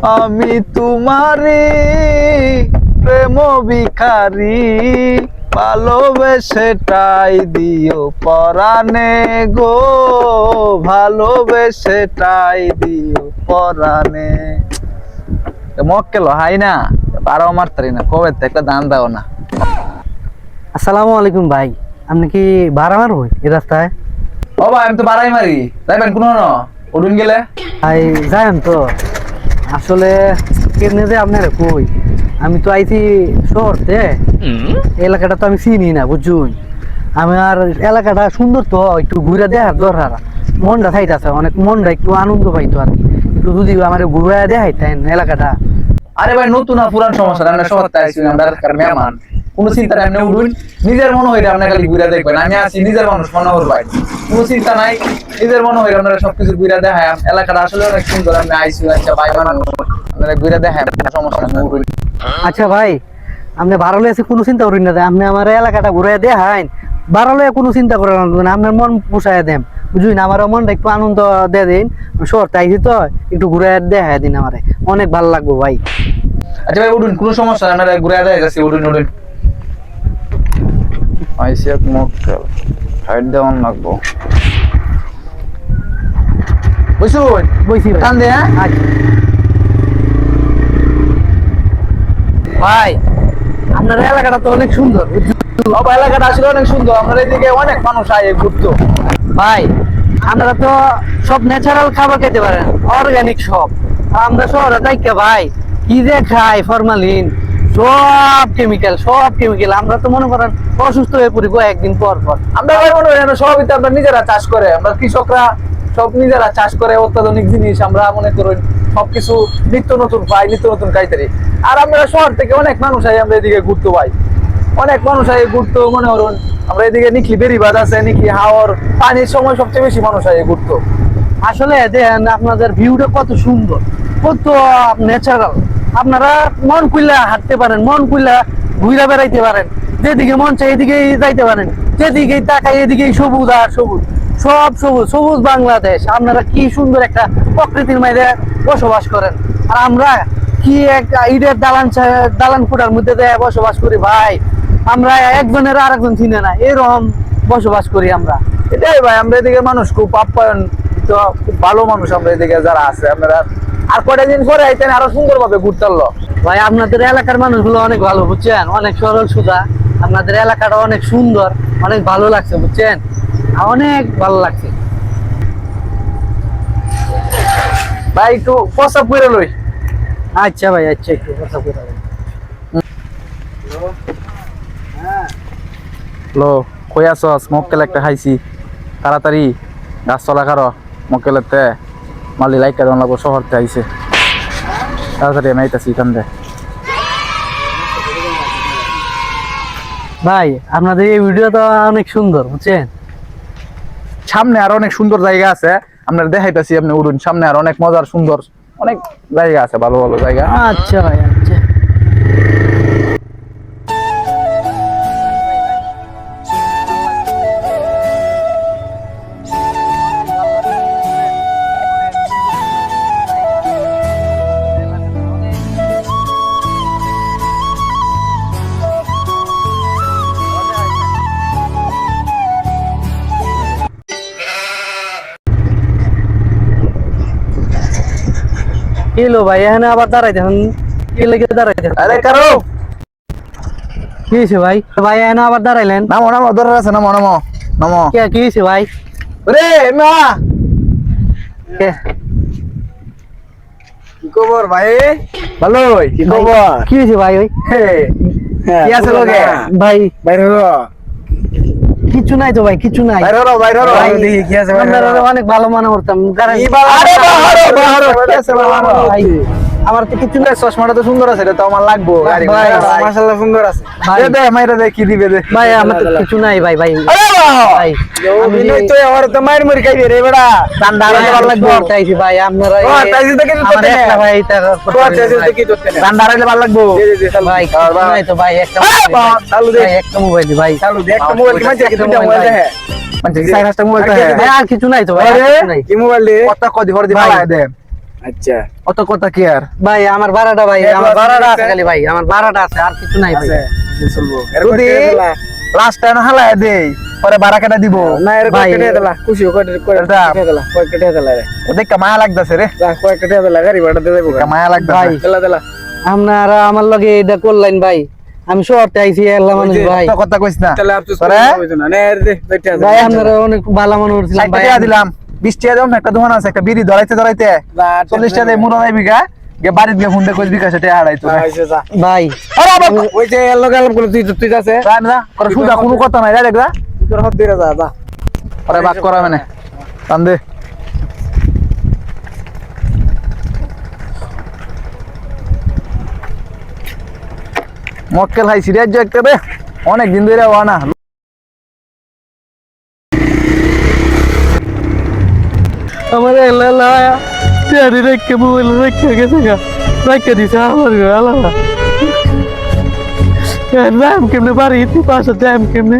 আমি তোমারি প্রেম ভিখারি, ভালোবেসেটাই দিও পরাণে গো, ভালোবেসেটাই দিও পরাণে। মক্কেল হাই না পারাও মারতারি না, কবে একটা দান দাও না। আসসালামু আলাইকুম ভাই, আপনি কি ভাড়া মারবো এই রাস্তায়? ও ভাই আমি তো বাড়াই মারি, যাইবেন কোনো না উঠুন গেলে। ভাই যাইন তো, আসলে কেমনে যে আপনার কই, আমি তো আইছি শহরতে, এলাকাটা তো আমি চিনি না বুঝুন। আমার এলাকাটা সুন্দর তো, একটু ঘুরে দেখার দরকার, মনটা চাইতেছে অনেক, মনটা একটু আনন্দ পাইতো আর কি। একটু যদি আমার ঘুরে দেখাইতেন এলাকাটা। আরে ভাই নতুন না পুরান সমস্যা, আমরা শহরতে আইছি, আমরা মেহমান, কোনো চিন্তা নাই। আপনি উঠুন, নিজের মনে হইলে আপনার খালি ঘুরে দেখবেন। আমি আছি নিজের মানুষ মনে হর ভাই, কোনো চিন্তা নাই। নিজের মনে হইলে আপনারা সবকিছু ঘুরে দেখায়। এলাকাটা আসলে অনেক সুন্দর, আমি আইসি আচ্ছা ভাই মানুষ, আপনারা ঘুরে দেখায়, কোনো সমস্যা নেই, উঠুন। আচ্ছা ভাই, আপনি ভাড়া লইয়া কোনো চিন্তা করেন না, আপনি আমার এলাকাটা ঘুরে দেখাইন, ভাড়া লইয়া কোনো চিন্তা করেন না, আপনার মন পোষায় দেন বুঝুন। আমার মনটা একটু আনন্দ দিয়ে দিন, শহরতে আইছি তো, একটু ঘুরে দেখায় দিন, আমারে অনেক ভালো লাগবো ভাই। আচ্ছা ভাই উঠুন, কোনো সমস্যা নাই, আমরা ঘুরে দেখা যাচ্ছি, উঠুন উঠুন। আইসি এক মক্কেল, হাইট দেওয়ান লাগবো, বুঝুন বইছি টান দে। হ্যাঁ আচ্ছা ভাই, আপনার এলাকাটা তো অনেক সুন্দর। এলাকাটা আসলে অনেক সুন্দর, আমাদের এদিকে অনেক মানুষ আয় ঘুরতো। ভাই আপনারা তো সব ন্যাচারাল খাবার খেতে পারেন, অর্গানিক সব। আর আমরা শহরে থাকি ভাই, কি যে খাই ফরমালিন, সব কেমিক্যাল, সব কেমিক্যাল। আমরা তো মনে করেন অসুস্থ হয়ে পড়ি একদিন পর পর। আমরা ভাই মনে হয় সবই তো আমরা নিজেরা চাষ করে, আমরা কৃষকরা সব নিজেরা চাষ করে, অত্যাধুনিক জিনিস আমরা মনে করেন সবকিছু নিত্য নতুন পাই, নিত্য নতুন খাইতে। আর আমরা শহর থেকে অনেক মানুষ আই আমরা এদিকে ঘুরতে পাই, অনেক মানুষ আই ঘুরতো। মনে করুন আমরা এদিকে নিকলি বেরিবাদ আছে, নিকলি হাওর, পানির সময় সবচেয়ে বেশি মানুষ আই ঘুরতো। আসলে দেখেন আপনাদের ভিউটা কত সুন্দর, কত ন্যাচারাল। আপনারা মন খুললা হাঁটতে পারেন, মন খুললা ঘুরে বেড়াইতে পারেন, যেদিকে মন চাই এদিকেই যাইতে পারেন, যেদিকেই তাকাই এদিকেই সবুজ আর সবুজ, সব সবুজ সবুজ বাংলাদেশ। আপনারা কি সুন্দর একটা প্রকৃতির মাঝে বসবাস করেন, আর আমরা কি একটা ইটের দালান কোঠার মধ্যে বসবাস করি ভাই। আমরা একজনের আর একজন চিনে না, এরকম বসবাস করি আমরা। এটাই ভাই, আমরা এদিকে মানুষ খুব আপ্যায়ন, তো খুব ভালো মানুষ আমরা এদিকে যারা আছে। আপনারা আর কয়টা দিন পরে আইতেন, আরো সুন্দর ভাবে ঘুরতে পারলো। ভাই আপনাদের এলাকার মানুষগুলো অনেক ভালো বুঝছেন, অনেক সরল সোজা। আপনাদের এলাকাটা অনেক সুন্দর, অনেক ভালো লাগছে বুঝছেন, অনেক ভালো লাগছে। ভাই একটু প্রস্তাব করে লই। আচ্ছা ভাই, আচ্ছা একটু কথা বলে। লো কই আছস? মক্কেল একটা খাইছি, তাড়াতাড়ি গাছতলা কারো মক্কেলেতে মালি লাইকা দেওয়া লাগবো, শহরতে আইছে, তাড়াতাড়ি আমি আইতাছি এখান থেকে। ভাই আপনাদের এই ভিডিও তো অনেক সুন্দর বুঝছেন। সামনে আরো অনেক সুন্দর জায়গা আছে, আপনারা দেখাইতাছি, আপনি উঠুন। সামনে আর অনেক মজার সুন্দর অনেক জায়গা আছে, ভালো ভালো জায়গা। আচ্ছা ভাই, আচ্ছা। এলো ভাই, এখানে আবার দাঁড়াইতেন, কি লেগে দাঁড়াইতেন? আরে কারো কি হয়েছে ভাই? ভাই এখানে আবার দাঁড়াইলেন? নামো নামো, দরকার আছে, নামো নামো নামো। কি হয়েছে ভাই? রে মা, কে? কি খবর ভাই? ভালোই, কি খবর? কি হয়েছে ভাই? ওই কি আছে লগে? ভাই বাইরে হলো কিছু নাই তো ভাই, কিছু নাই। বাইরে হলো বাইরে হলো, ভাই, দেখি কি আছে। আমরা অনেক ভালো মনে করতাম। আরে বাহারো বাহারো, কি আছে বাহারো? ভাই আমার তো কিছু নাই। চশমাটা তো সুন্দর আছে, এটা তো আমার লাগবো। ভাই, মাশাআল্লাহ সুন্দর আছে। ভাই। দে মাইরা দে, কি দিবে দে। ভাই আমার তো কিছু নাই ভাই। ভাই আরে বাহ, ভাই আমি নই তো আর তো মাইর মুরি খাইবে রে বেটা। ঠান্ডা আরাইলে ভালো লাগবো। চাইছি ভাই আপনারা। ও তাইছি তো কিছু করতে না ভাই, তো চাইছি তো কি করতে না, ঠান্ডা আরাইলে ভালো লাগবো। ভাই কিছু নাই তো ভাই, একটা চালু দে, একটা মোবাইল ভাই, চালু দে। একটা মোবাইল কি মাঝে কি দুইটা মোবাইল দে, মানে কি সাইজ একটা মোবাইল দে। ভাই আর কিছু নাই তো ভাই, আর কিছু নাই। কি মোবাইল দে? কত কদি ভর দি ভাড়া দে। আচ্ছা অত কথা কি আর ভাই আমার ভাড়াটা ভাই এক আমার বছর ভাড়াটা আছে আছে। খালি ভাই আমার ভাড়াটা আছে আর কিছু নাই ভাই চলবো যদি লাস্ট টাইম হালায় দেই পরে ভাড়া কেটে দিব না এর ভাই, কয়টা দিলা খুশি কয়টা দিলা কয়টা দিলা রে দেখ মায়া লাগতেছে রে যা কয়টা দিলা গাড়ি ভাড়া দিয়ে দেবো মায়া লাগতেছে ভাই। দিলা দিলা আপনারা আমার লগে এটা করলেন ভাই আমি শহরতে আইছি আল্লাহ মানুষ ভাই অত কথা কইছ না তাহলে আফসোস তোরে? হইতো না নে এর দে দুইটা ভাই আপনারা অনেক ভালো মানুষ ছিলাম 60 ভাই টাকা দিলাম 20 টাকা দাম একটা দোকান আছে একটা বিড়ি ধরাইতে 40 টাকা দিয়ে মুড়া নাইবি গা গে বাড়িতে গিয়ে ফোন দিয়ে কইবি বিকাশে টাকা হারাইতো না ভাই আরে বাবা ওই যে এলো গেলাম গুলো তুই আছে রান না করে সুদা কোনো কথা নাই ডাইরেক্ট যা তোর হাত দিয়ে যা যা আরে বাক করা মানে টান দে মক্কেল হাই সিরিয়াস যে একটা রে অনেক দিন ধরে হওয়া না আমার আল্লাহ তেরি রেখে মোবাইল রেখে গেছে গা রেখে দিছে আমার আল্লাহ কেমনে বাড়ি পাশে কেমনে